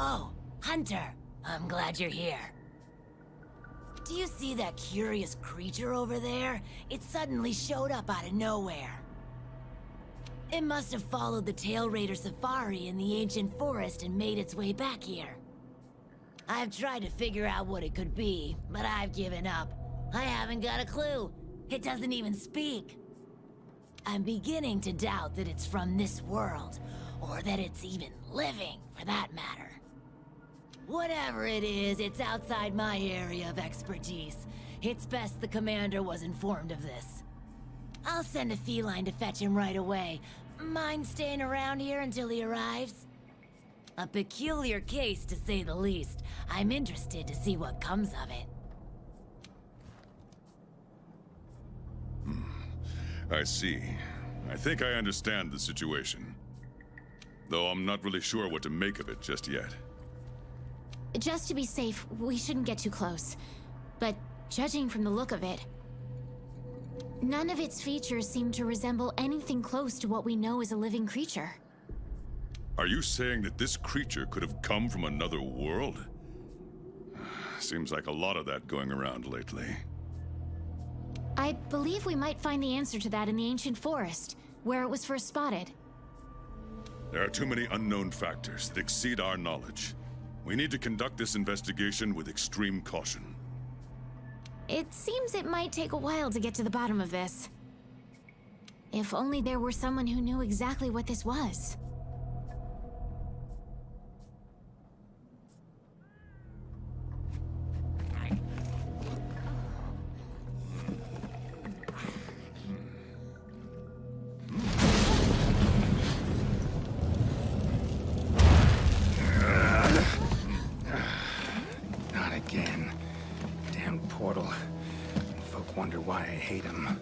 Oh, Hunter. I'm glad you're here. Do you see that curious creature over there? It suddenly showed up out of nowhere. It must have followed the Tail Raider safari in the ancient forest and made its way back here. I've tried to figure out what it could be, but I've given up. I haven't got a clue. It doesn't even speak. I'm beginning to doubt that it's from this world, or that it's even living, for that matter. Whatever it is, it's outside my area of expertise. It's best the commander was informed of this. I'll send a feline to fetch him right away. Mind staying around here until he arrives? A peculiar case, to say the least. I'm interested to see what comes of it. I see. I think I understand the situation. Though I'm not really sure what to make of it just yet. Just to be safe, we shouldn't get too close. But judging from the look of it, none of its features seem to resemble anything close to what we know is a living creature. Are you saying that this creature could have come from another world? Seems like a lot of that going around lately. I believe we might find the answer to that in the ancient forest, where it was first spotted. There are too many unknown factors that exceed our knowledge. We need to conduct this investigation with extreme caution. It seems it might take a while to get to the bottom of this. If only there were someone who knew exactly what this was. Why I hate him.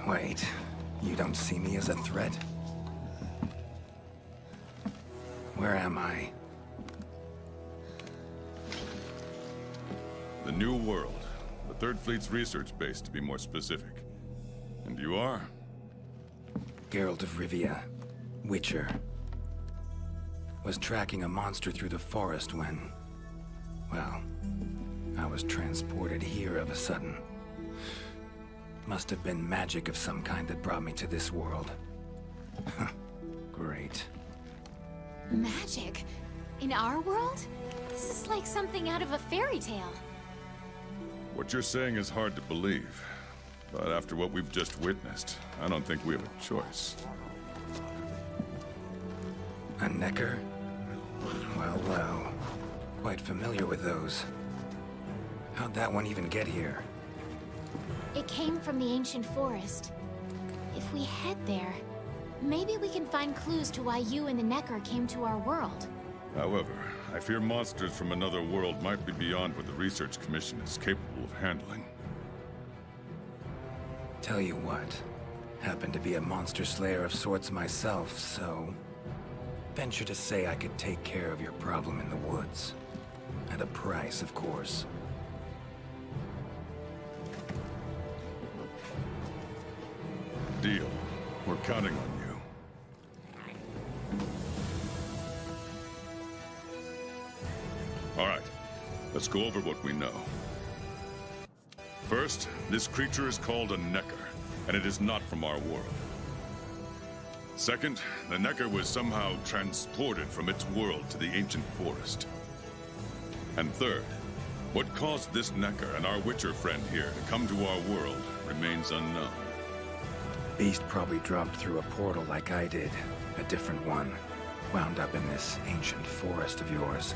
Wait, you don't see me as a threat? Where am I? The New World. The Third Fleet's research base, to be more specific. And you are? Geralt of Rivia, Witcher. Was tracking a monster through the forest when... well... I was transported here of a sudden. Must have been magic of some kind that brought me to this world. Great. Magic? In our world? This is like something out of a fairy tale. What you're saying is hard to believe. But after what we've just witnessed, I don't think we have a choice. A Necker? Well, well. Quite familiar with those. How'd that one even get here? It came from the ancient forest. If we head there, maybe we can find clues to why you and the Necker came to our world. However, I fear monsters from another world might be beyond what the Research Commission is capable of handling. Tell you what, happen to be a monster slayer of sorts myself, so... venture to say I could take care of your problem in the woods. At a price, of course. Deal. We're counting on you. All right. Let's go over what we know. First, this creature is called a Necker, and it is not from our world. Second, the Necker was somehow transported from its world to the ancient forest. And third, what caused this Necker and our Witcher friend here to come to our world remains unknown. Beast probably dropped through a portal like I did. A different one. Wound up in this ancient forest of yours.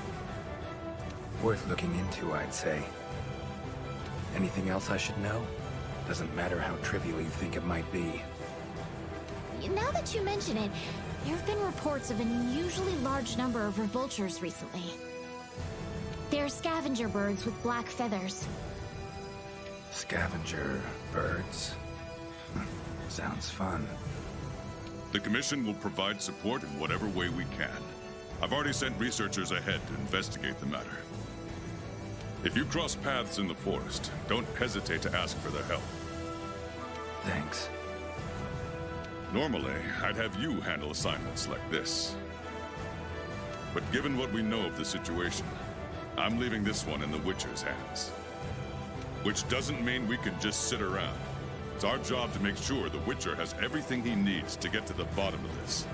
Worth looking into, I'd say. Anything else I should know? Doesn't matter how trivial you think it might be. Now that you mention it, there have been reports of an unusually large number of revoltures recently. They're scavenger birds with black feathers. Scavenger birds? Sounds fun. The Commission will provide support in whatever way we can. I've already sent researchers ahead to investigate the matter. If you cross paths in the forest, don't hesitate to ask for their help. Thanks. Normally, I'd have you handle assignments like this. But given what we know of the situation, I'm leaving this one in the Witcher's hands. Which doesn't mean we can just sit around. It's our job to make sure the Witcher has everything he needs to get to the bottom of this.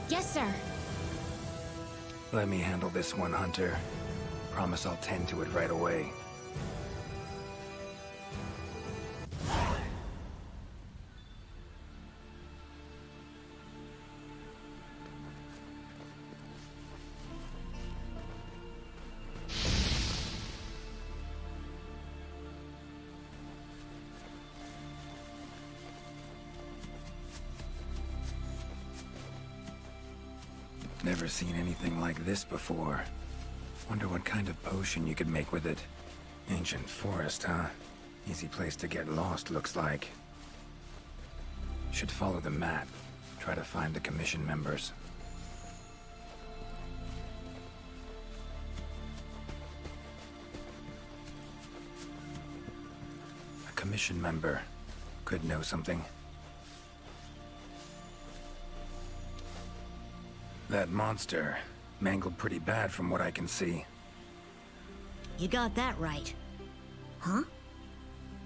Yes, sir. Let me handle this one, Hunter. Promise I'll tend to it right away. Never seen anything like this before. Wonder what kind of potion you could make with it. Ancient forest, huh? Easy place to get lost, looks like. Should follow the map. Try to find the commission members. A commission member. Could know something. That monster mangled pretty bad from what I can see. You got that right. Huh?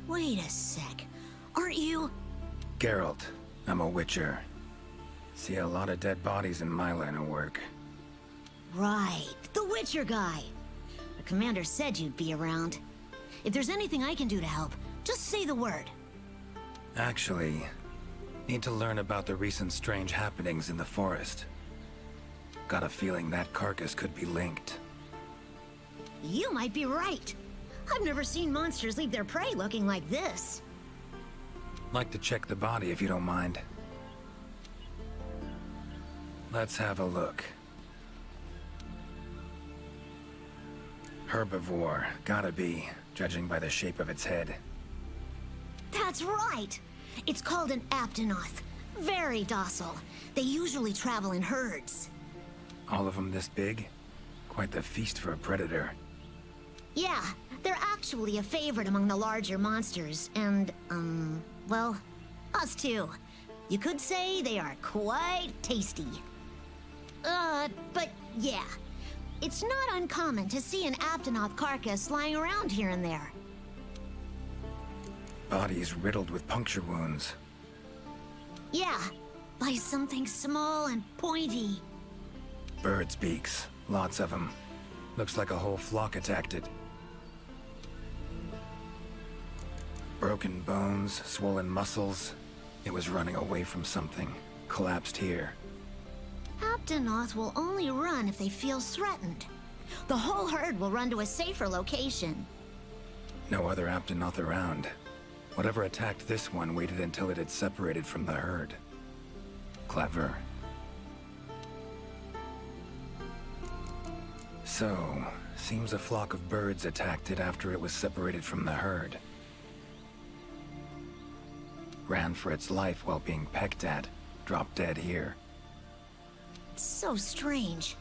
Wait a sec. Aren't you... Geralt, I'm a Witcher. See a lot of dead bodies in my line of work. Right, the Witcher guy. The commander said you'd be around. If there's anything I can do to help, just say the word. Actually, need to learn about the recent strange happenings in the forest. Got a feeling that carcass could be linked. You might be right. I've never seen monsters leave their prey looking like this. Like to check the body if you don't mind. Let's have a look. Herbivore, gotta be, judging by the shape of its head. That's right! It's called an aptonoth. Very docile. They usually travel in herds. All of them this big? Quite the feast for a predator. Yeah, they're actually a favorite among the larger monsters, and, well, us too. You could say they are quite tasty. But yeah, it's not uncommon to see an aptonoth carcass lying around here and there. Bodies riddled with puncture wounds. Yeah, by something small and pointy. Birds' beaks, lots of them. Looks like a whole flock attacked it. Broken bones, swollen muscles. It was running away from something. Collapsed here. Aptonoth will only run if they feel threatened. The whole herd will run to a safer location. No other Aptonoth around. Whatever attacked this one waited until it had separated from the herd. Clever. So, seems a flock of birds attacked it after it was separated from the herd. Ran for its life while being pecked at, dropped dead here. It's so strange.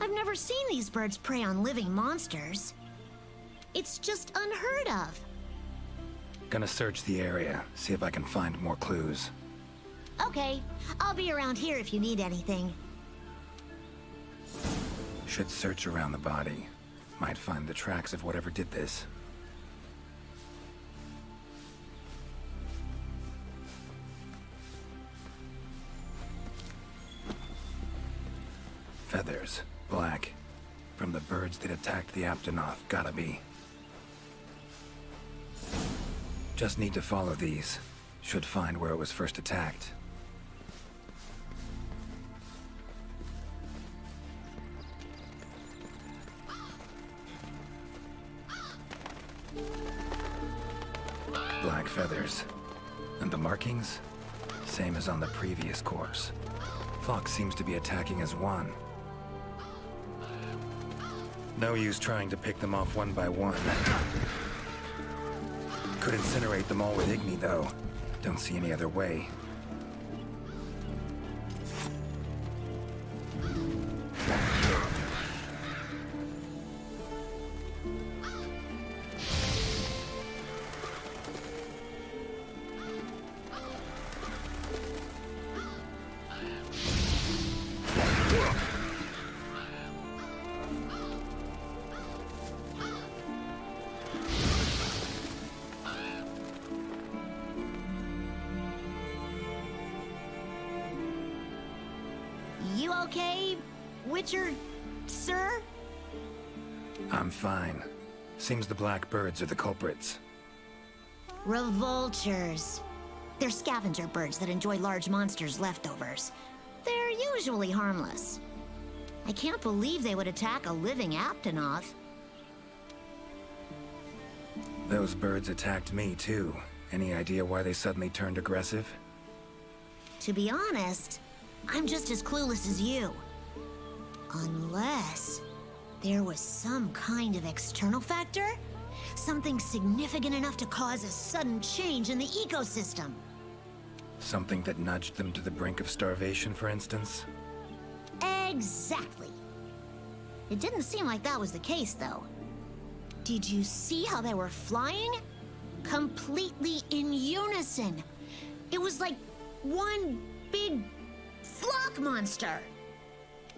I've never seen these birds prey on living monsters. It's just unheard of. Gonna search the area, see if I can find more clues. Okay, I'll be around here if you need anything. Should search around the body. Might find the tracks of whatever did this. Feathers, black. From the birds that attacked the Aptonoth, gotta be. Just need to follow these. Should find where it was first attacked. Black feathers. And the markings? Same as on the previous corpse. Fox seems to be attacking as one. No use trying to pick them off one by one. Could incinerate them all with Igni, though. Don't see any other way. okay, Witcher, sir? I'm fine. Seems the black birds are the culprits. Revoltures. They're scavenger birds that enjoy large monsters' leftovers. They're usually harmless. I can't believe they would attack a living Aptonoth. Those birds attacked me, too. Any idea why they suddenly turned aggressive? To be honest, I'm just as clueless as you. Unless there was some kind of external factor? Something significant enough to cause a sudden change in the ecosystem. Something that nudged them to the brink of starvation, for instance? Exactly. It didn't seem like that was the case, though. Did you see how they were flying? Completely in unison. It was like one big flock monster.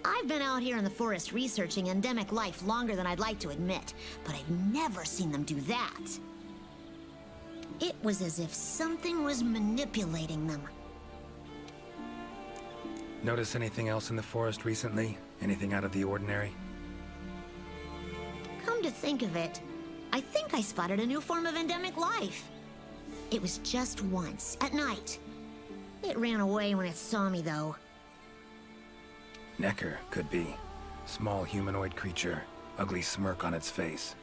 I've been out here in the forest researching endemic life longer than I'd like to admit, but I've never seen them do that. It was as if something was manipulating them. Notice anything else in the forest recently? Anything out of the ordinary? Come to think of it, I think I spotted a new form of endemic life. It was just once, at night. It ran away when it saw me, though. Necker, could be. Small humanoid creature, ugly smirk on its face.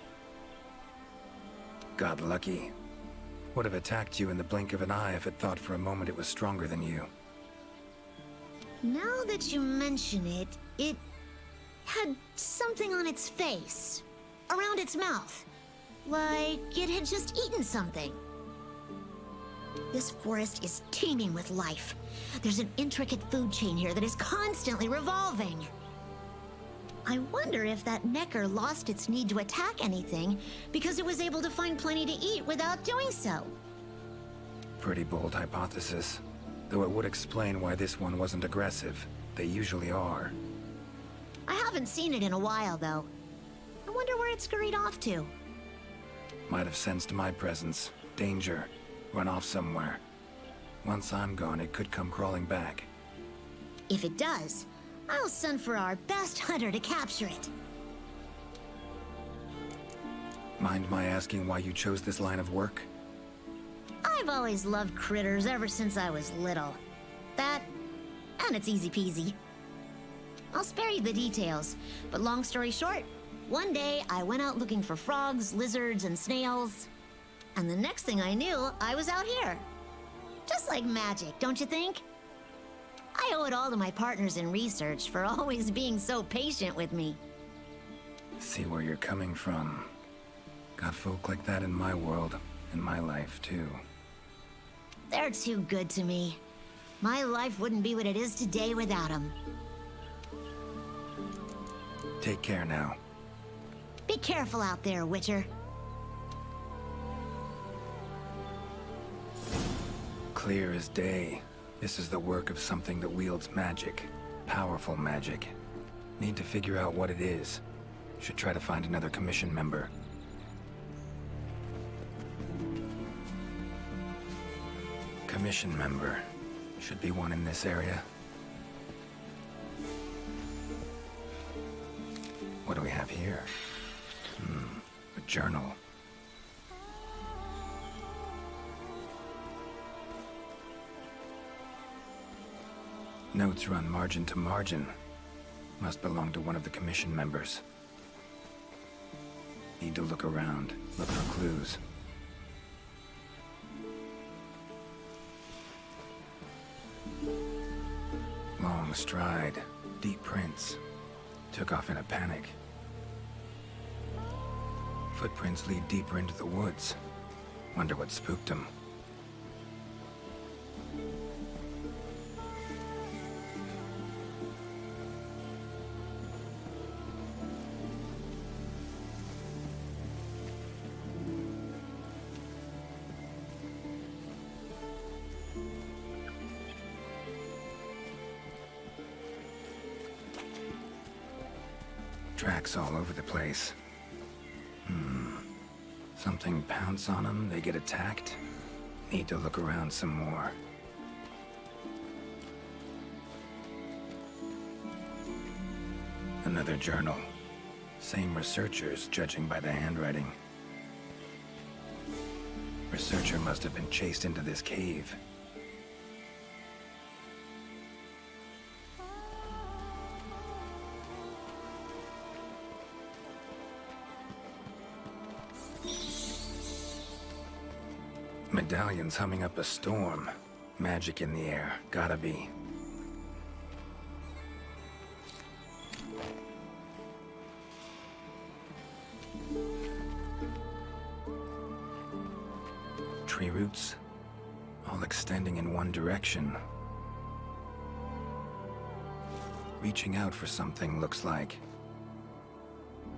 Got lucky. Would have attacked you in the blink of an eye if it thought for a moment it was stronger than you. Now that you mention it, it had something on its face, around its mouth, like it had just eaten something. This forest is teeming with life. There's an intricate food chain here that is constantly revolving. I wonder if that Necker lost its need to attack anything because it was able to find plenty to eat without doing so. Pretty bold hypothesis. Though it would explain why this one wasn't aggressive. They usually are. I haven't seen it in a while, though. I wonder where it scurried off to. Might have sensed my presence. Danger. Run off somewhere. Once I'm gone, it could come crawling back. If it does, I'll send for our best hunter to capture it. Mind my asking why you chose this line of work? I've always loved critters ever since I was little. That, and it's easy peasy. I'll spare you the details, but long story short, one day I went out looking for frogs, lizards, and snails. And the next thing I knew, I was out here. Just like magic, don't you think? I owe it all to my partners in research for always being so patient with me. See where you're coming from. Got folk like that in my world, in my life, too. They're too good to me. My life wouldn't be what it is today without them. Take care now. Be careful out there, Witcher. Clear as day. This is the work of something that wields magic. Powerful magic. Need to figure out what it is. Should try to find another commission member. Commission member. Should be one in this area. What do we have here? A journal. Notes run margin to margin. Must belong to one of the commission members. Need to look around, look for clues. Long stride, deep prints. Took off in a panic. Footprints lead deeper into the woods. Wonder what spooked him. Tracks all over the place. Something pounce on them, they get attacked. Need to look around some more. Another journal. Same researchers, judging by the handwriting. Researcher must have been chased into this cave. Medallion's humming up a storm. Magic in the air, gotta be. Tree roots, all extending in one direction. Reaching out for something, looks like.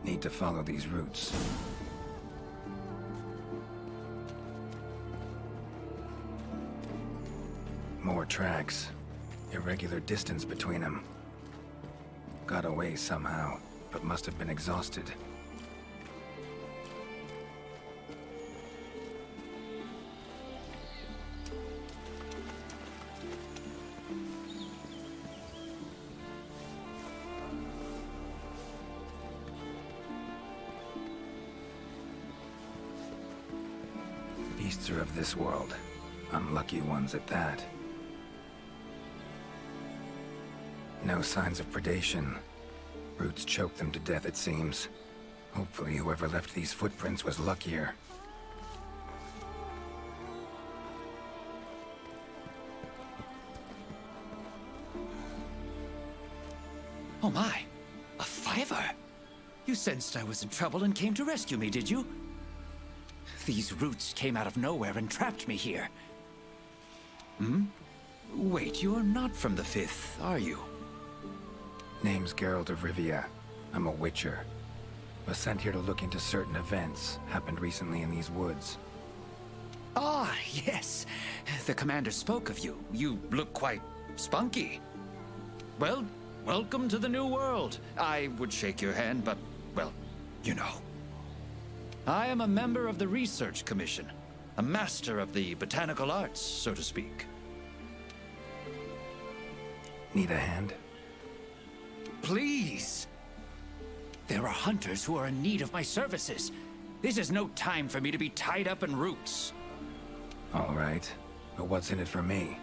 Need to follow these roots. More tracks. Irregular distance between them. Got away somehow, but must have been exhausted. Beasts are of this world. Unlucky ones at that. No signs of predation. Roots choke them to death, it seems. Hopefully whoever left these footprints was luckier. Oh my, a fiver! You sensed I was in trouble and came to rescue me, did you? These roots came out of nowhere and trapped me here. Hmm? Wait, you're not from the Fifth, are you? Name's Geralt of Rivia. I'm a Witcher. Was sent here to look into certain events happened recently in these woods. Ah, yes. The commander spoke of you. You look quite spunky. Well, welcome to the new world. I would shake your hand, but, well, you know. I am a member of the Research Commission. A master of the botanical arts, so to speak. Need a hand? Please! There are hunters who are in need of my services. This is no time for me to be tied up in roots. All right. But what's in it for me?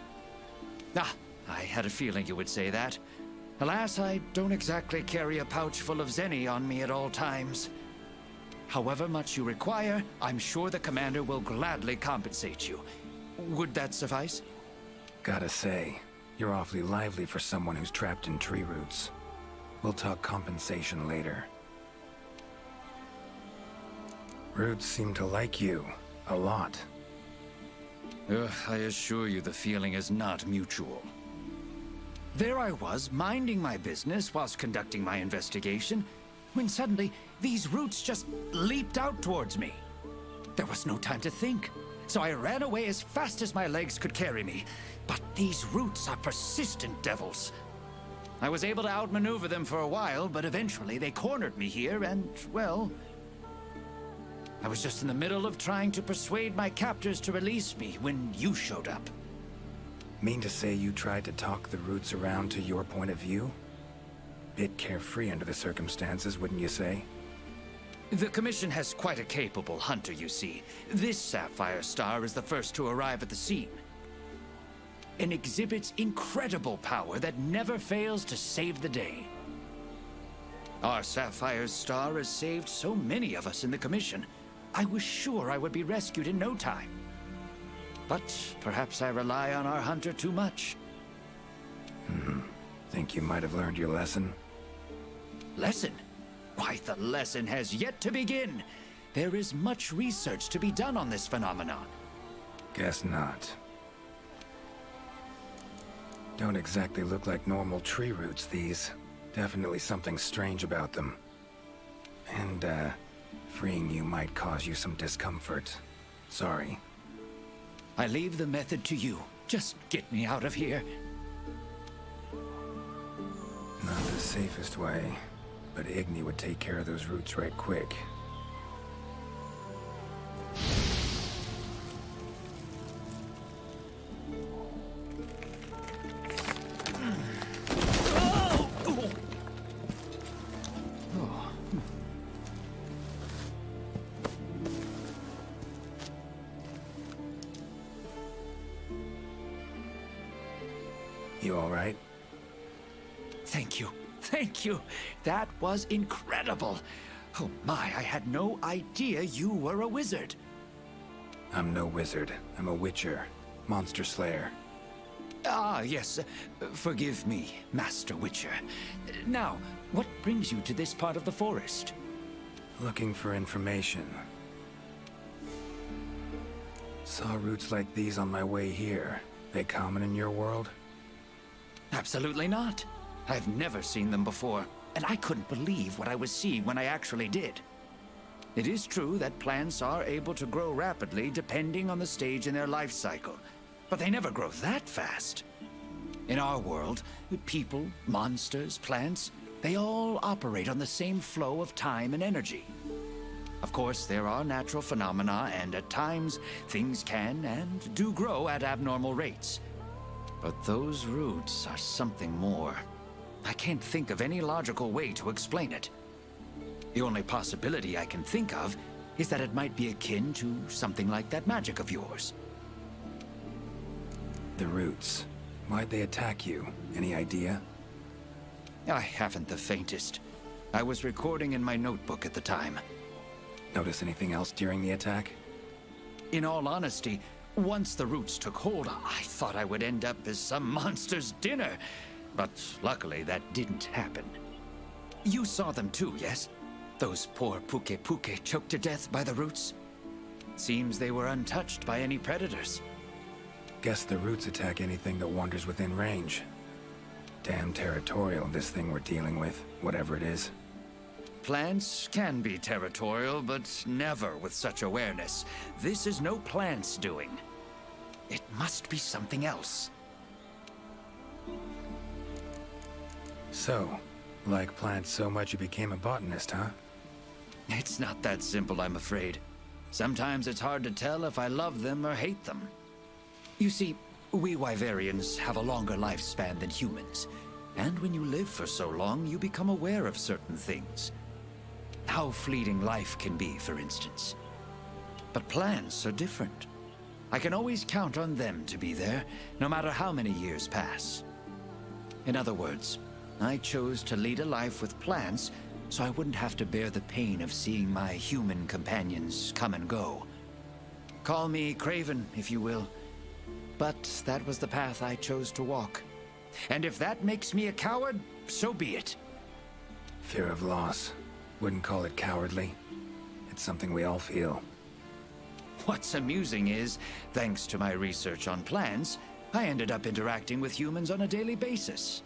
Ah, I had a feeling you would say that. Alas, I don't exactly carry a pouch full of zenny on me at all times. However much you require, I'm sure the commander will gladly compensate you. Would that suffice? Gotta say, you're awfully lively for someone who's trapped in tree roots. We'll talk compensation later. Roots seem to like you. A lot. I assure you the feeling is not mutual. There I was, minding my business whilst conducting my investigation, when suddenly these roots just leaped out towards me. There was no time to think, so I ran away as fast as my legs could carry me. But these roots are persistent devils. I was able to outmaneuver them for a while, but eventually they cornered me here and, well... I was just in the middle of trying to persuade my captors to release me when you showed up. Mean to say you tried to talk the roots around to your point of view? Bit carefree under the circumstances, wouldn't you say? The Commission has quite a capable hunter, you see. This Sapphire Star is the first to arrive at the scene. And exhibits incredible power that never fails to save the day. Our Sapphire Star has saved so many of us in the Commission. I was sure I would be rescued in no time. But perhaps I rely on our hunter too much. Think you might have learned your lesson? Lesson? Why, the lesson has yet to begin. There is much research to be done on this phenomenon. Guess not. Don't exactly look like normal tree roots, these. Definitely something strange about them. And, freeing you might cause you some discomfort. Sorry. I leave the method to you. Just get me out of here. Not the safest way, but Igni would take care of those roots right quick. You all right? Thank you. Thank you. That was incredible. Oh my, I had no idea you were a wizard. I'm no wizard. I'm a witcher. Monster slayer. Ah, yes. Forgive me, Master Witcher. Now, what brings you to this part of the forest? Looking for information. Saw roots like these on my way here. They common in your world? Absolutely not. I've never seen them before, and I couldn't believe what I was seeing when I actually did. It is true that plants are able to grow rapidly depending on the stage in their life cycle, but they never grow that fast. In our world, people, monsters, plants, they all operate on the same flow of time and energy. Of course, there are natural phenomena, and at times, things can and do grow at abnormal rates. But those roots are something more. I can't think of any logical way to explain it. The only possibility I can think of is that it might be akin to something like that magic of yours. The roots. Why'd they attack you? Any idea? I haven't the faintest. I was recording in my notebook at the time. Notice anything else during the attack? In all honesty, once the roots took hold, I thought I would end up as some monster's dinner. But luckily, that didn't happen. You saw them too, yes? Those poor Puke choked to death by the roots? Seems they were untouched by any predators. Guess the roots attack anything that wanders within range. Damn territorial, this thing we're dealing with, whatever it is. Plants can be territorial, but never with such awareness. This is no plant's doing. It must be something else. So, like plants so much you became a botanist, huh? It's not that simple, I'm afraid. Sometimes it's hard to tell if I love them or hate them. You see, we Wyverians have a longer lifespan than humans. And when you live for so long, you become aware of certain things. How fleeting life can be, for instance. But plants are different. I can always count on them to be there, no matter how many years pass. In other words, I chose to lead a life with plants so I wouldn't have to bear the pain of seeing my human companions come and go. Call me craven, if you will. But that was the path I chose to walk. And if that makes me a coward, so be it. Fear of loss. Wouldn't call it cowardly. It's something we all feel. What's amusing is, thanks to my research on plants, I ended up interacting with humans on a daily basis.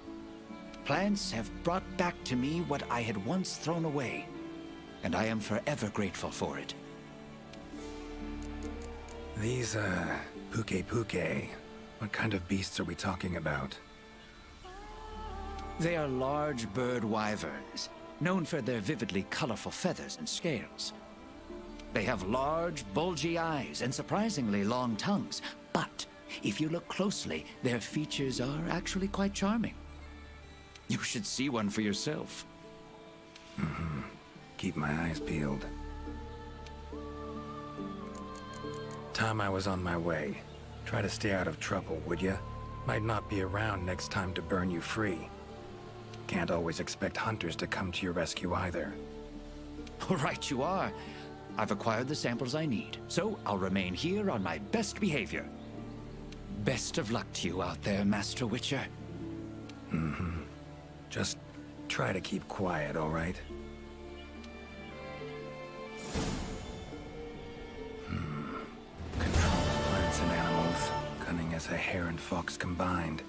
Plants have brought back to me what I had once thrown away, and I am forever grateful for it. These, Puke, what kind of beasts are we talking about? They are large bird wyverns, known for their vividly colorful feathers and scales. They have large, bulgy eyes and surprisingly long tongues, but if you look closely, their features are actually quite charming. You should see one for yourself. Keep my eyes peeled. Time I was on my way. Try to stay out of trouble, would ya? Might not be around next time to burn you free. Can't always expect hunters to come to your rescue either. Right you are. I've acquired the samples I need, so I'll remain here on my best behavior. Best of luck to you out there, Master Witcher. Just try to keep quiet, all right? Controls plants and animals, cunning as a hare and fox combined.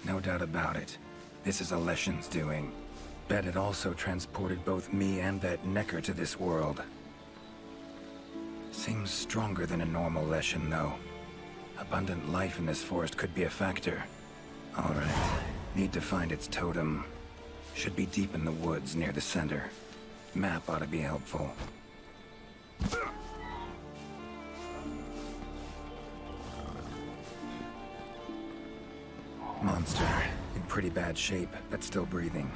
No doubt about it. This is Alession's doing. Bet it also transported both me and that Necker to this world. Seems stronger than a normal Leshen, though. Abundant life in this forest could be a factor. All right. Need to find its totem. Should be deep in the woods near the center. Map ought to be helpful. Monster. In pretty bad shape, but still breathing.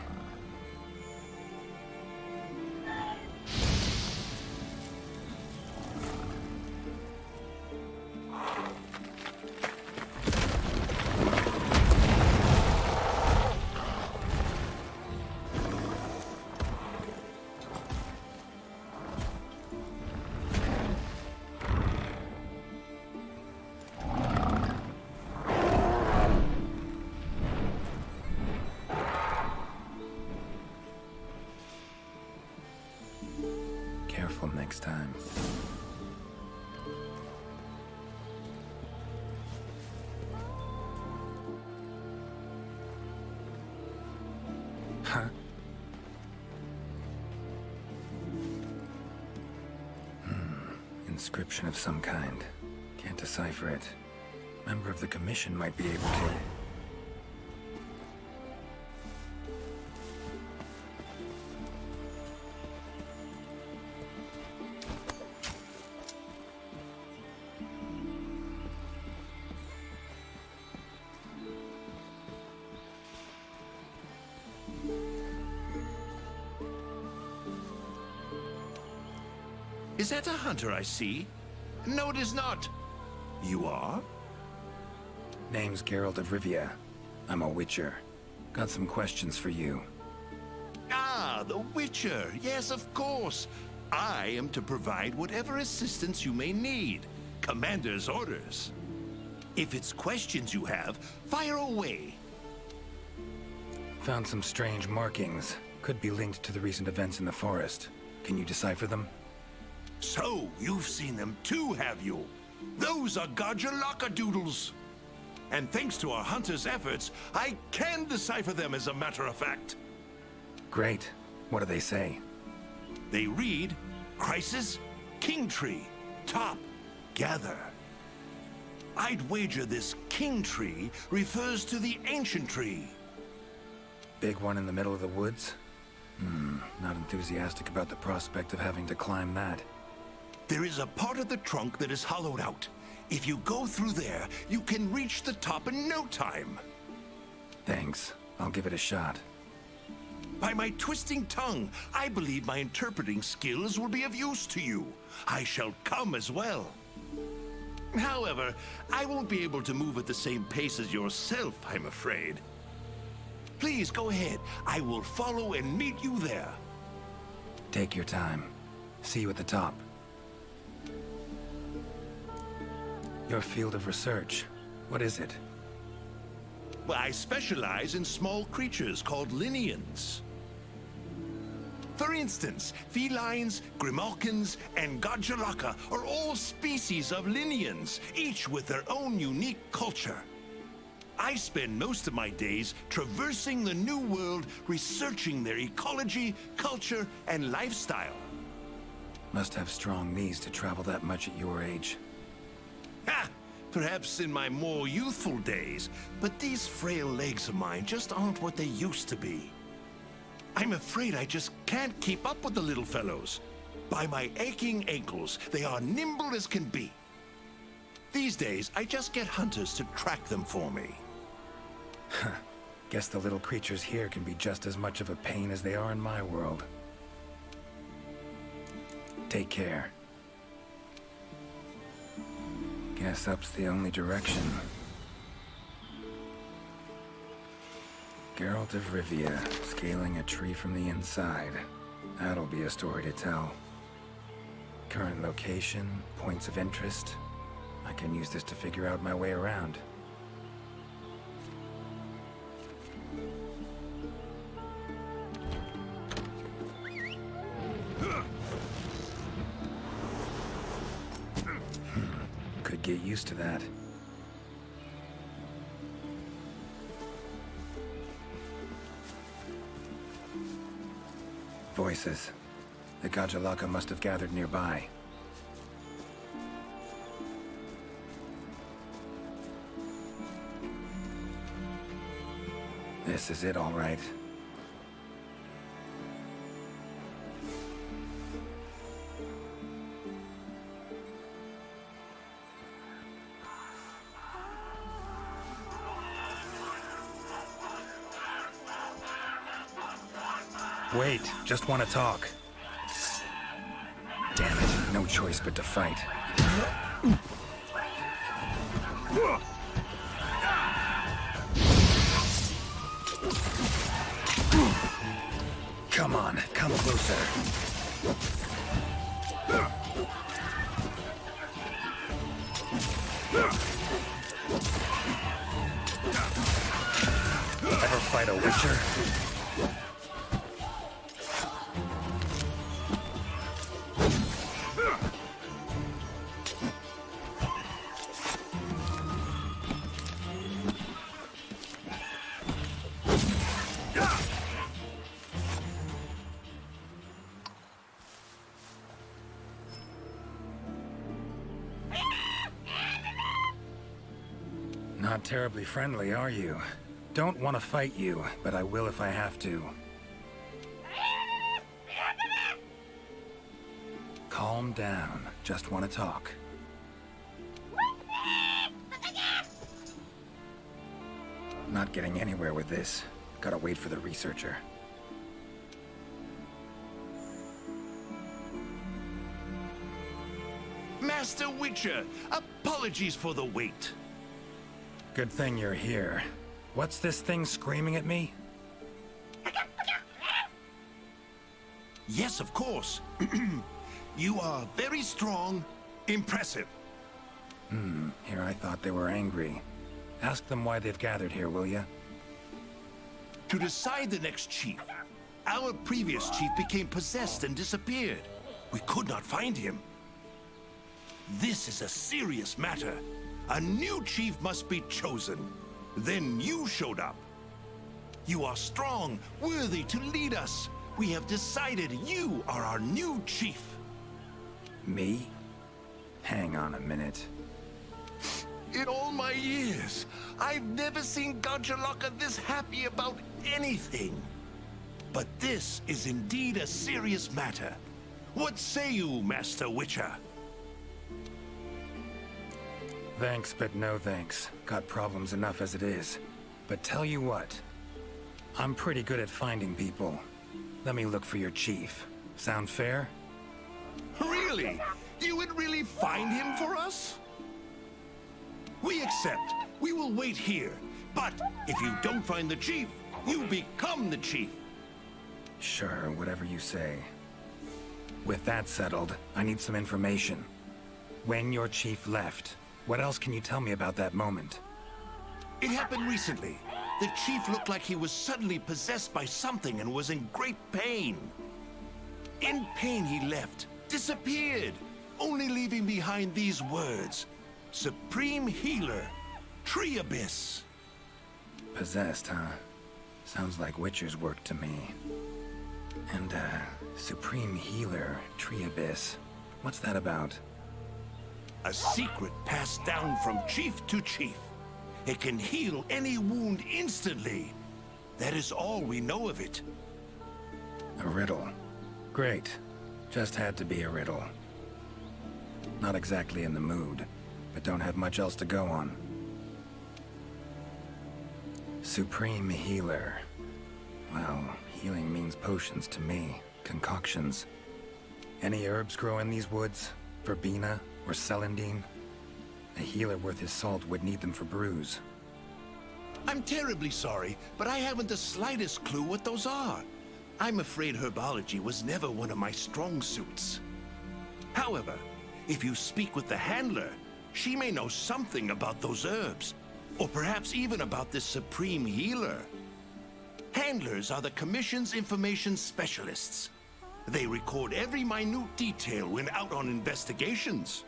careful next time. Huh? Inscription of some kind. Can't decipher it. Member of the Commission might be able to. Is that a hunter I see? No, it is not. You are? Name's Geralt of Rivia. I'm a Witcher. Got some questions for you. Ah, the Witcher. Yes, of course. I am to provide whatever assistance you may need. Commander's orders. If it's questions you have, fire away. Found some strange markings. Could be linked to the recent events in the forest. Can you decipher them? So, you've seen them too, have you? Those are Gajalaka doodles. And thanks to our hunters' efforts, I can decipher them as a matter of fact. Great. What do they say? They read, Crisis, King Tree, Top, Gather. I'd wager this King Tree refers to the ancient tree. Big one in the middle of the woods? Not enthusiastic about the prospect of having to climb that. There is a part of the trunk that is hollowed out. If you go through there, you can reach the top in no time. Thanks. I'll give it a shot. By my twisting tongue, I believe my interpreting skills will be of use to you. I shall come as well. However, I won't be able to move at the same pace as yourself, I'm afraid. Please go ahead. I will follow and meet you there. Take your time. See you at the top. Your field of research. What is it? Well, I specialize in small creatures called Lineans. For instance, felines, grimalkins, and Gajalaka are all species of Lineans, each with their own unique culture. I spend most of my days traversing the New World, researching their ecology, culture, and lifestyle. Must have strong knees to travel that much at your age. Ha! Perhaps in my more youthful days, but these frail legs of mine just aren't what they used to be. I'm afraid I just can't keep up with the little fellows. By my aching ankles, they are nimble as can be. These days, I just get hunters to track them for me. Guess the little creatures here can be just as much of a pain as they are in my world. Take care. Guess up's the only direction. Geralt of Rivia, scaling a tree from the inside. That'll be a story to tell. Current location, points of interest. I can use this to figure out my way around. Could get used to that. Voices. The Gajalaka must have gathered nearby. This is it, all right. Wait, just want to talk. Damn it, no choice but to fight. Come on, come closer. Ever fight a Witcher? Not terribly friendly, are you? Don't want to fight you, but I will if I have to. Calm down. Just want to talk. Not getting anywhere with this. Gotta wait for the researcher. Master Witcher, apologies for the wait. Good thing you're here. What's this thing screaming at me? Yes, of course. You are very strong, impressive. Here I thought they were angry. Ask them why they've gathered here, will ya? To decide the next chief. Our previous chief became possessed and disappeared. We could not find him. This is a serious matter. A new chief must be chosen. Then you showed up. You are strong, worthy to lead us. We have decided you are our new chief. Me? Hang on a minute. In all my years, I've never seen Gajaloka this happy about anything. But this is indeed a serious matter. What say you, Master Witcher? Thanks, but no thanks. Got problems enough as it is. But tell you what, I'm pretty good at finding people. Let me look for your chief. Sound fair? Really? You would really find him for us? We accept. We will wait here. But if you don't find the chief, you become the chief. Sure, whatever you say. With that settled, I need some information. When your chief left, what else can you tell me about that moment? It happened recently. The chief looked like he was suddenly possessed by something and was in great pain. In pain he left, disappeared, only leaving behind these words. Supreme Healer, Tree Abyss. Possessed, huh? Sounds like Witcher's work to me. And, Supreme Healer, Tree Abyss. What's that about? A secret passed down from chief to chief. It can heal any wound instantly. That is all we know of it. A riddle. Great. Just had to be a riddle. Not exactly in the mood, but don't have much else to go on. Supreme Healer. Well, healing means potions to me. Concoctions. Any herbs grow in these woods? Verbena or celandine? A healer worth his salt would need them for brews. I'm terribly sorry, but I haven't the slightest clue what those are. I'm afraid herbology was never one of my strong suits. However, if you speak with the handler, she may know something about those herbs, or perhaps even about this supreme healer. Handlers are the Commission's information specialists. They record every minute detail when out on investigations.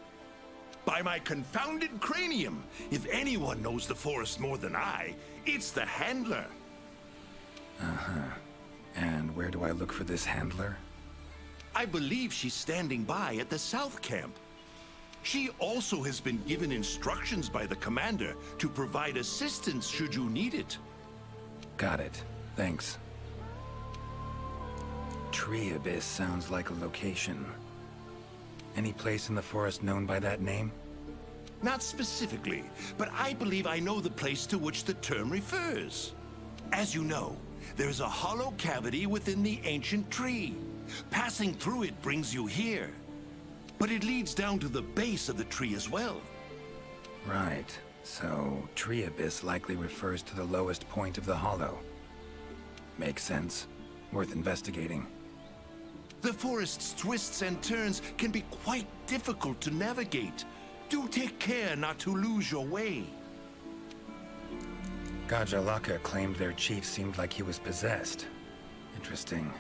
By my confounded cranium, if anyone knows the forest more than I, it's the handler. And where do I look for this handler? I believe she's standing by at the South Camp. She also has been given instructions by the commander to provide assistance should you need it. Got it. Thanks. Tree Abyss sounds like a location. Any place in the forest known by that name? Not specifically, but I believe I know the place to which the term refers. As you know, there's a hollow cavity within the ancient tree. Passing through it brings you here. But it leads down to the base of the tree as well. Right. So, Tree Abyss likely refers to the lowest point of the hollow. Makes sense. Worth investigating. The forest's twists and turns can be quite difficult to navigate. Do take care not to lose your way. Gajaloka claimed their chief seemed like he was possessed. Interesting.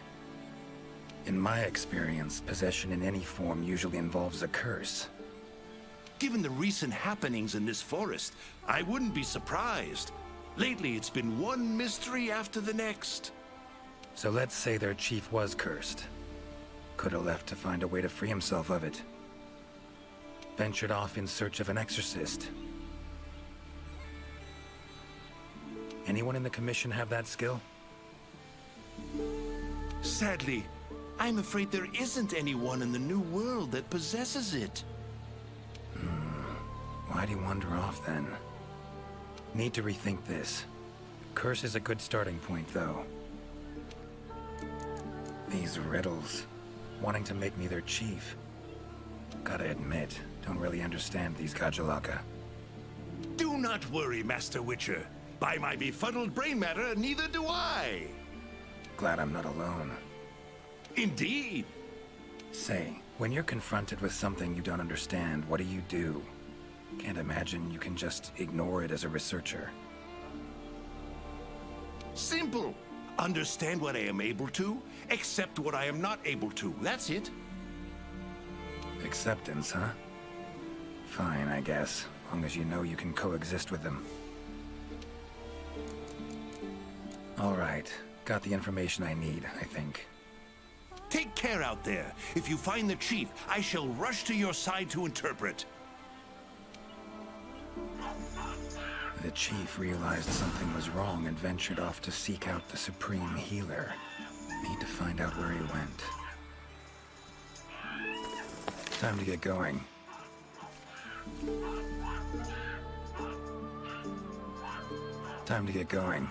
In my experience, possession in any form usually involves a curse. Given the recent happenings in this forest, I wouldn't be surprised. Lately, it's been one mystery after the next. So let's say their chief was cursed. Could have left to find a way to free himself of it. Ventured off in search of an exorcist. Anyone in the Commission have that skill? Sadly, I'm afraid there isn't anyone in the New World that possesses it. Why'd he wander off then? Need to rethink this. Curse is a good starting point, though. These riddles. Wanting to make me their chief. Gotta admit, don't really understand these Gajalaka. Do not worry, Master Witcher. By my befuddled brain matter, neither do I. Glad I'm not alone. Indeed. Say, when you're confronted with something you don't understand, what do? Can't imagine you can just ignore it as a researcher. Simple. Understand what I am able to, accept what I am not able to. That's it. Acceptance, huh? Fine, I guess. Long as you know you can coexist with them. All right. Got the information I need, I think. Take care out there. If you find the chief, I shall rush to your side to interpret. The chief realized something was wrong and ventured off to seek out the Supreme Healer. Need to find out where he went. Time to get going. Time to get going.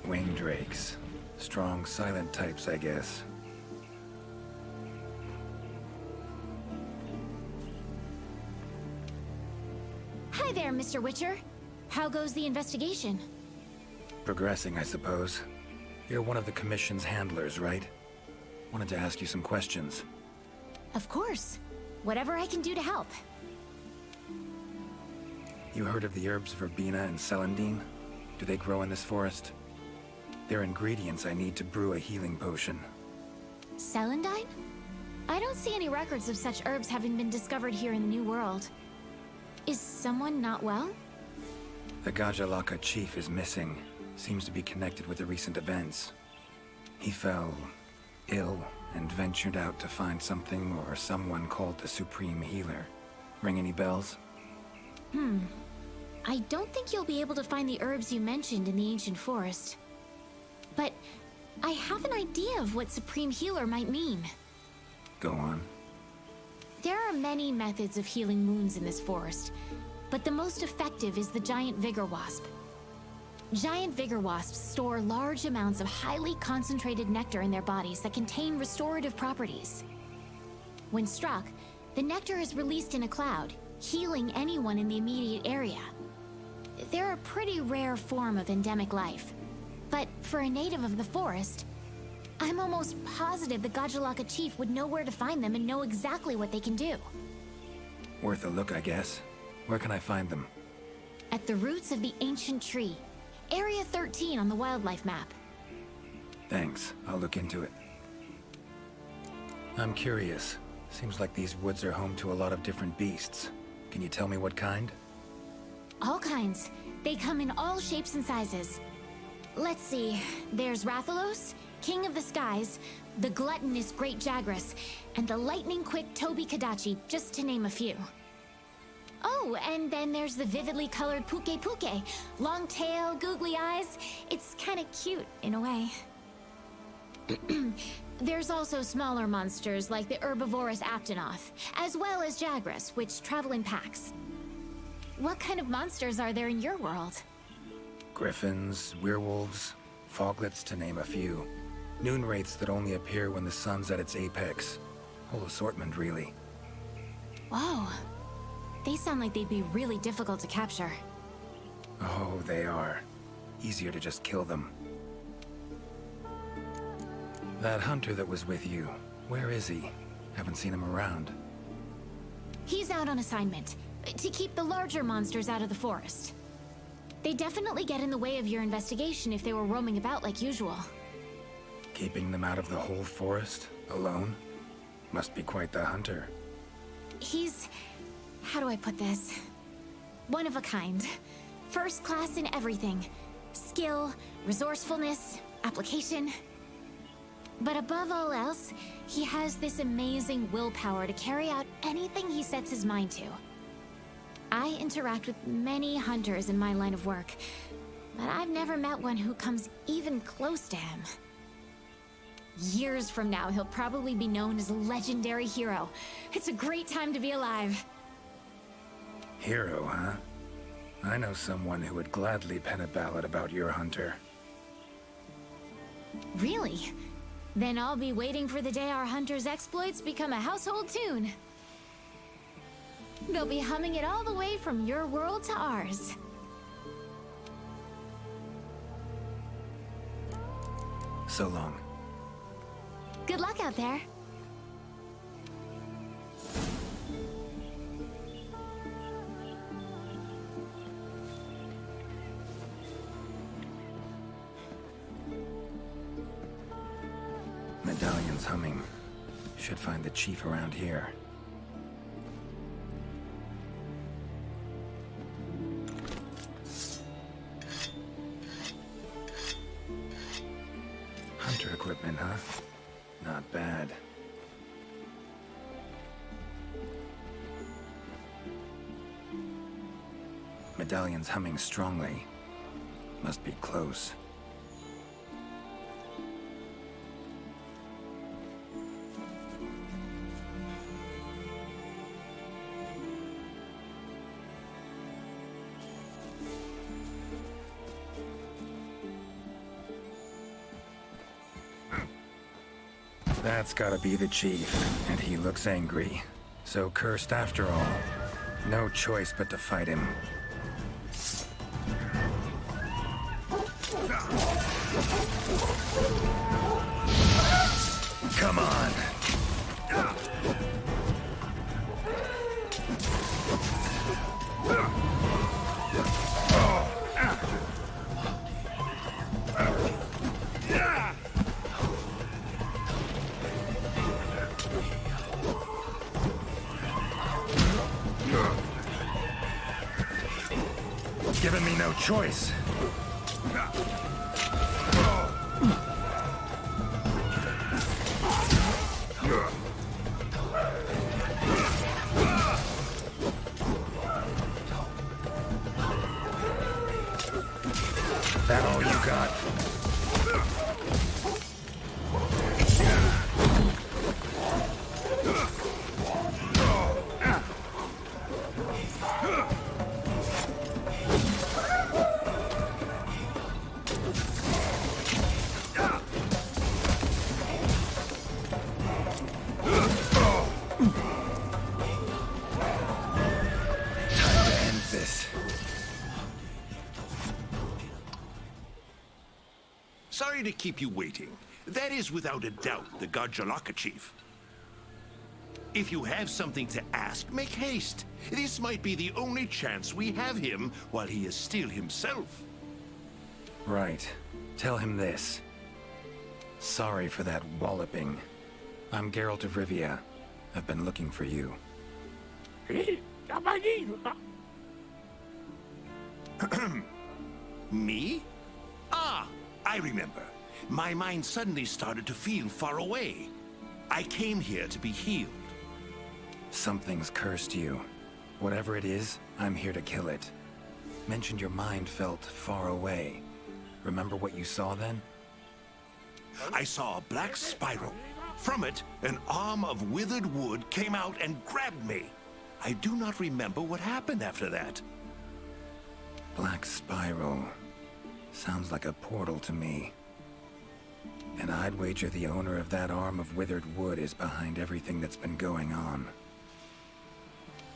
Winged drakes. Strong, silent types, I guess. Hi there, Mr. Witcher. How goes the investigation? Progressing, I suppose. You're one of the Commission's handlers, right? Wanted to ask you some questions. Of course. Whatever I can do to help. You heard of the herbs verbena and celandine? Do they grow in this forest? They're ingredients I need to brew a healing potion. Celandine? I don't see any records of such herbs having been discovered here in the New World. Is someone not well? The Gajalaka chief is missing. Seems to be connected with the recent events. He fell ill and ventured out to find something or someone called the Supreme Healer. Ring any bells? I don't think you'll be able to find the herbs you mentioned in the ancient forest. But I have an idea of what Supreme Healer might mean. Go on. There are many methods of healing wounds in this forest, but the most effective is the giant vigor wasp. Giant vigor wasps store large amounts of highly concentrated nectar in their bodies that contain restorative properties. When struck, the nectar is released in a cloud, healing anyone in the immediate area. They're a pretty rare form of endemic life, but for a native of the forest, I'm almost positive the Gajalaka chief would know where to find them and know exactly what they can do. Worth a look, I guess. Where can I find them? At the roots of the ancient tree, Area 13 on the wildlife map. Thanks. I'll look into it. I'm curious. Seems like these woods are home to a lot of different beasts. Can you tell me what kind? All kinds. They come in all shapes and sizes. Let's see. There's Rathalos, King of the Skies, the gluttonous Great Jagras, and the lightning-quick Toby Kadachi, just to name a few. Oh, and then there's the vividly colored Puke Puke. Long tail, googly eyes. It's kind of cute, in a way. There's also smaller monsters like the herbivorous Aptonoth, as well as Jagras, which travel in packs. What kind of monsters are there in your world? Griffins, werewolves, foglets, to name a few. Noon wraiths that only appear when the sun's at its apex. Whole assortment, really. Whoa. They sound like they'd be really difficult to capture. Oh, they are. Easier to just kill them. That hunter that was with you, where is he? Haven't seen him around. He's out on assignment, to keep the larger monsters out of the forest. They definitely get in the way of your investigation if they were roaming about like usual. Keeping them out of the whole forest, alone? Must be quite the hunter. He's... how do I put this? One of a kind. First class in everything. Skill, resourcefulness, application. But above all else, he has this amazing willpower to carry out anything he sets his mind to. I interact with many hunters in my line of work, but I've never met one who comes even close to him. Years from now, he'll probably be known as a legendary hero. It's a great time to be alive. Hero, huh? I know someone who would gladly pen a ballad about your hunter. Really? Then I'll be waiting for the day our hunter's exploits become a household tune. They'll be humming it all the way from your world to ours. So long. Good luck out there. Medallion's humming. Should find the chief around here. Hunter equipment, huh? Not bad. Medallion's humming strongly. Must be close. That's gotta be the chief, and he looks angry. So cursed after all. No choice but to fight him. Come on! Giving me no choice. That all you got? Sorry to keep you waiting. That is without a doubt the Gajjalaka chief. If you have something to ask, make haste. This might be the only chance we have him while he is still himself. Right. Tell him this. Sorry for that walloping. I'm Geralt of Rivia. I've been looking for you. Me? Ah, I remember. My mind suddenly started to feel far away. I came here to be healed. Something's cursed you. Whatever it is, I'm here to kill it. Mentioned your mind felt far away. Remember what you saw then? I saw a black spiral. From it, an arm of withered wood came out and grabbed me. I do not remember what happened after that. Black spiral. Sounds like a portal to me. And I'd wager the owner of that arm of withered wood is behind everything that's been going on.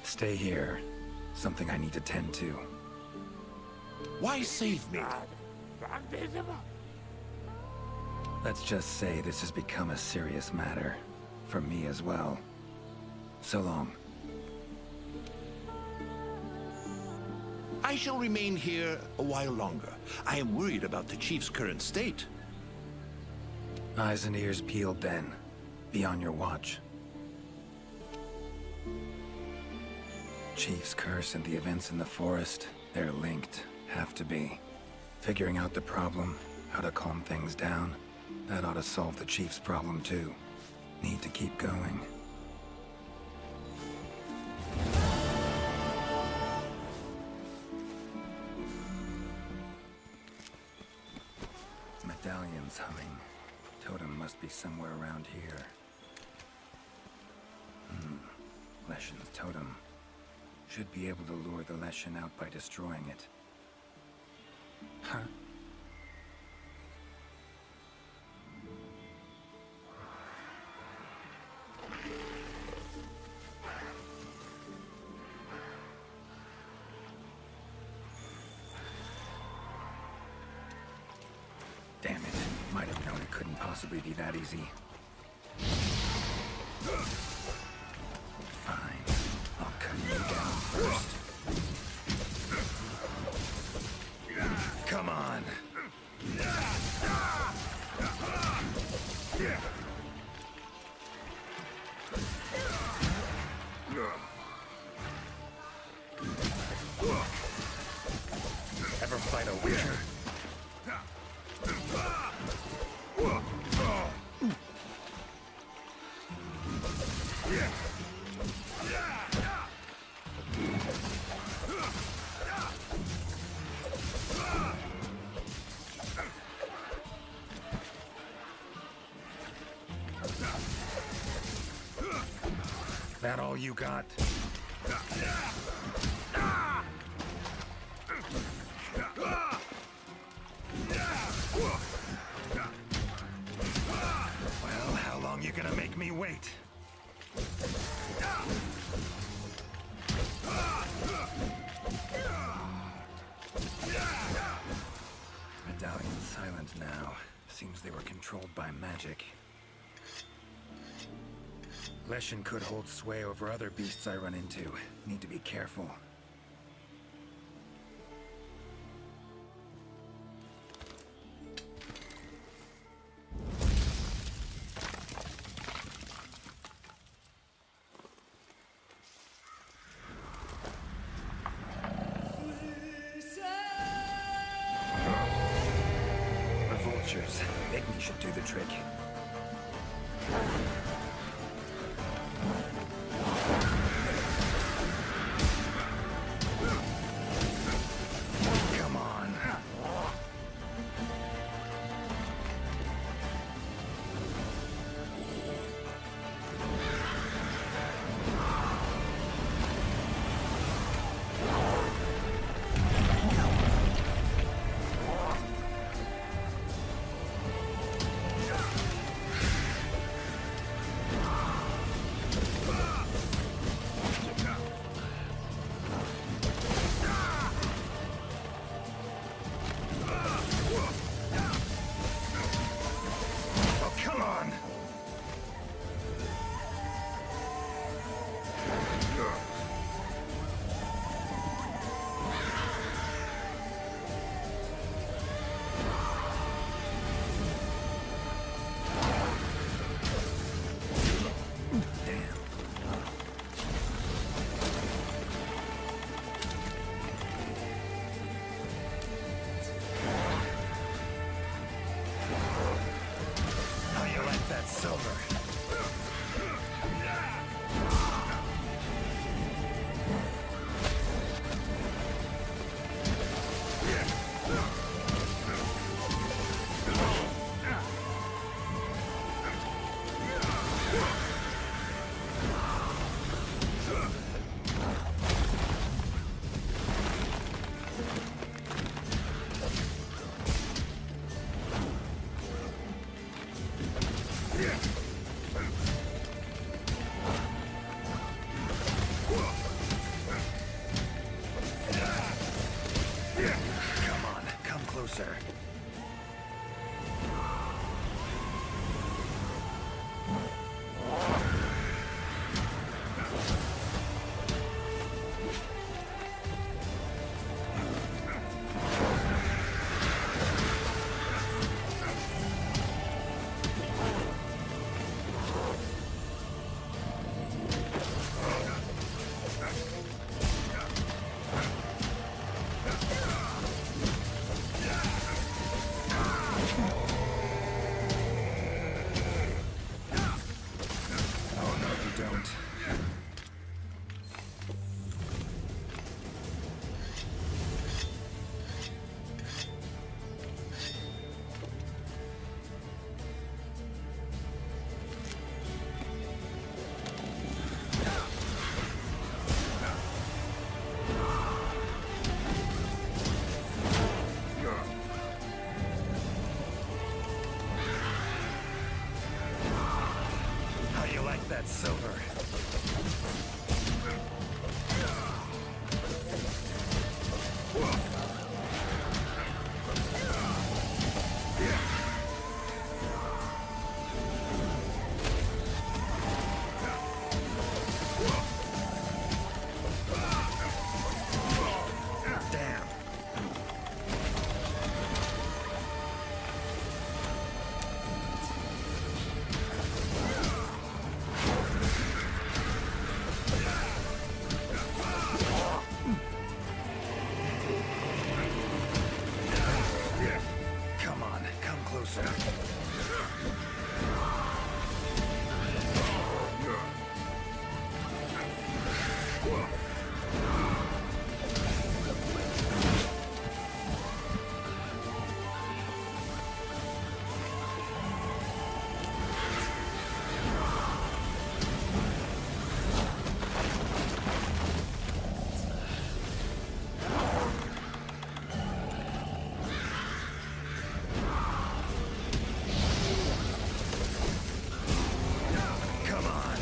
Stay here. Something I need to tend to. Why save me? Let's just say this has become a serious matter. For me as well. So long. I shall remain here a while longer. I am worried about the chief's current state. Eyes and ears peeled then. Be on your watch. Chief's curse and the events in the forest, they're linked. Have to be. Figuring out the problem, how to calm things down. That ought to solve the Chief's problem, too. Need to keep going. Medallion's humming. Totem must be somewhere around here. Leshen's totem. Should be able to lure the Leshen out by destroying it. Huh? Damn it. Might have known it couldn't possibly be that easy. Fine. I'll cut you down first. Come on. Ever fight a witcher? That all you got? Well, how long you gonna make me wait? Medallion's silent now. Seems they were controlled by magic. Leshen could hold sway over other beasts I run into. Need to be careful. The vultures. Igni should do the trick. Come on. Oh, come on! Damn. How you like that silver? that silver. Damn. Come on, come closer. Come on.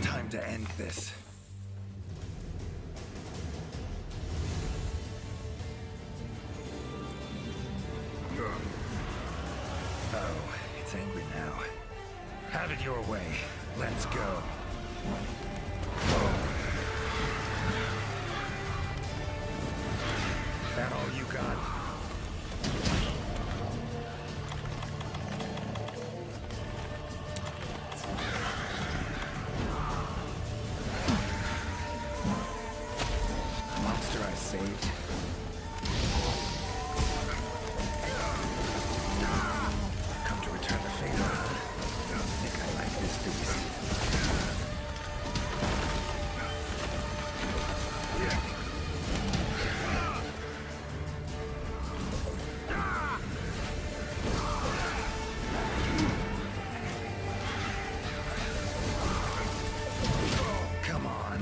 Time to end this. Oh, it's angry now. Have it your way. Let's go. That all you got? Monster I saved. Come to return the favor, huh? Think I like this beast. Come on.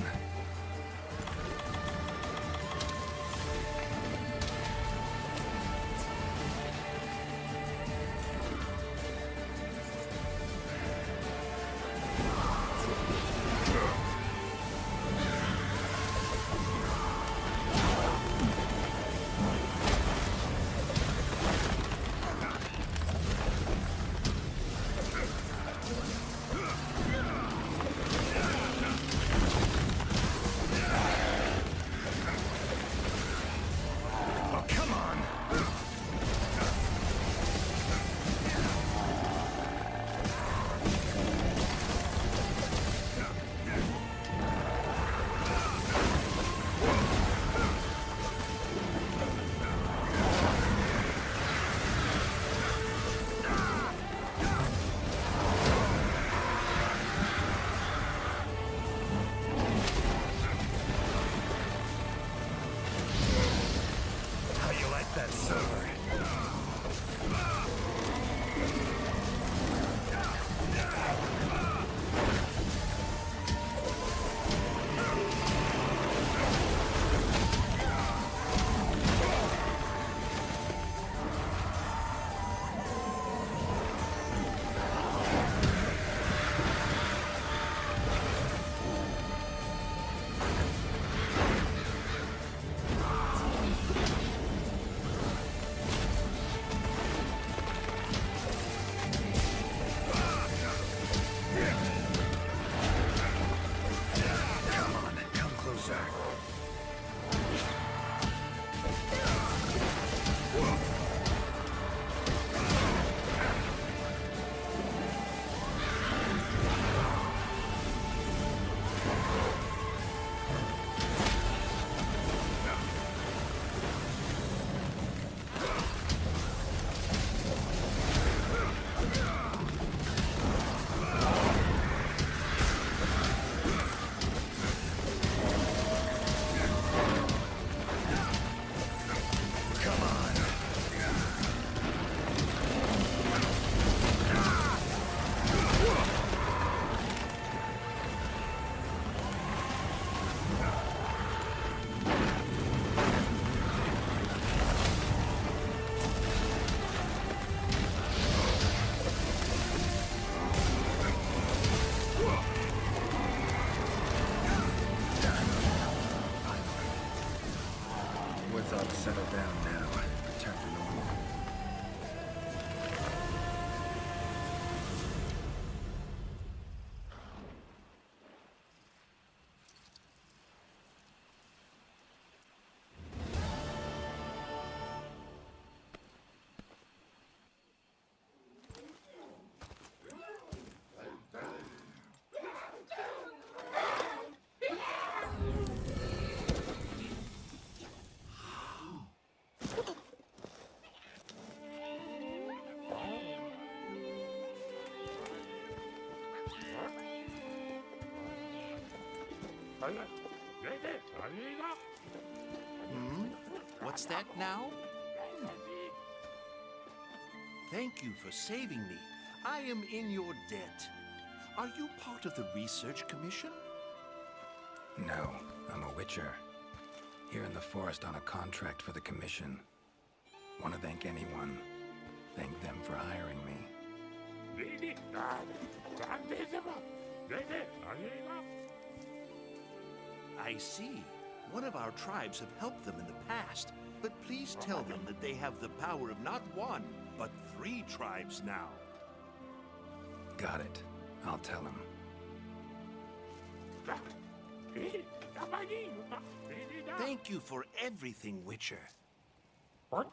What's that now? Thank you for saving me. I am in your debt. Are you part of the Research Commission? No, I'm a witcher. Here in the forest on a contract for the Commission. Want to thank anyone. Thank them for hiring me. I see. One of our tribes have helped them in the past, but please tell them that they have the power of not one, but 3 tribes now. Got it. I'll tell him. Thank you for everything, Witcher. A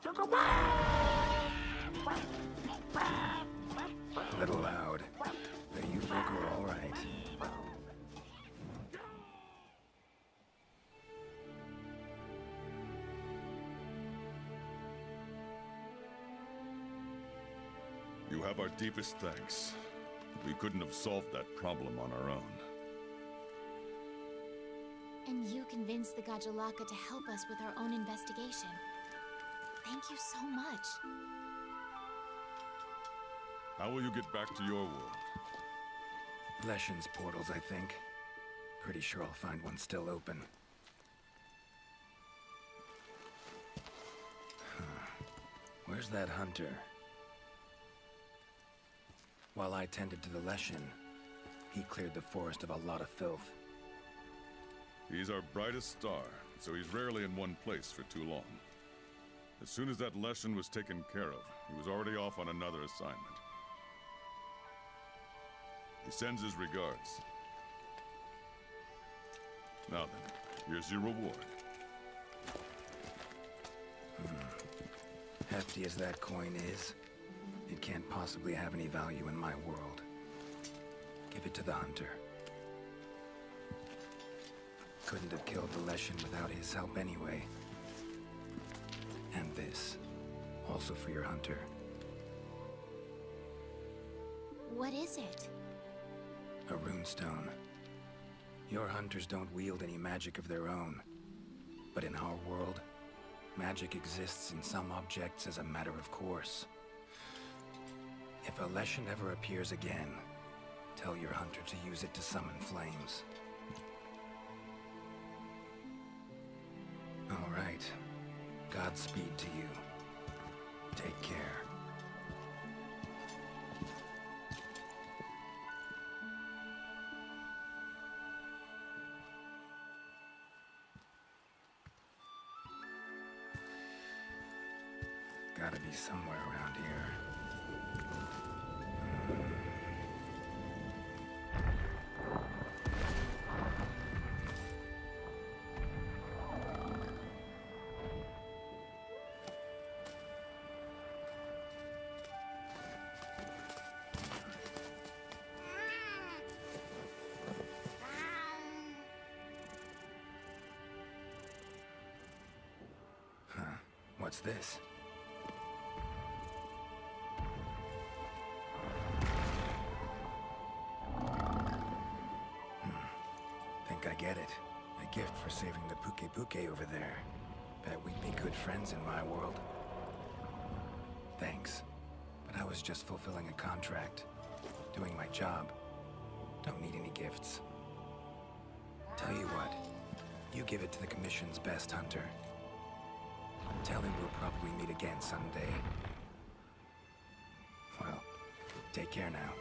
little loud, but you folk are all right. You have our deepest thanks. We couldn't have solved that problem on our own. And you convinced the Gajalaka to help us with our own investigation. Thank you so much. How will you get back to your world? Leshen's portals, I think. Pretty sure I'll find one still open. Where's that hunter? While I tended to the Leshen, he cleared the forest of a lot of filth. He's our brightest star, so he's rarely in one place for too long. As soon as that Leshen was taken care of, he was already off on another assignment. He sends his regards. Now then, here's your reward. Hefty as that coin is, it can't possibly have any value in my world. Give it to the hunter. Couldn't have killed the Leshen without his help anyway. And this, also for your hunter. What is it? A runestone. Your hunters don't wield any magic of their own. But in our world, magic exists in some objects as a matter of course. If a Leshen ever appears again, tell your hunter to use it to summon flames. All right. Godspeed to you. Take care. Gotta be somewhere around here. What's this? Think I get it. A gift for saving the Puke over there. Bet we'd be good friends in my world. Thanks. But I was just fulfilling a contract. Doing my job. Don't need any gifts. Tell you what. You give it to the Commission's best hunter. Tell him we'll probably meet again someday. Well, take care now.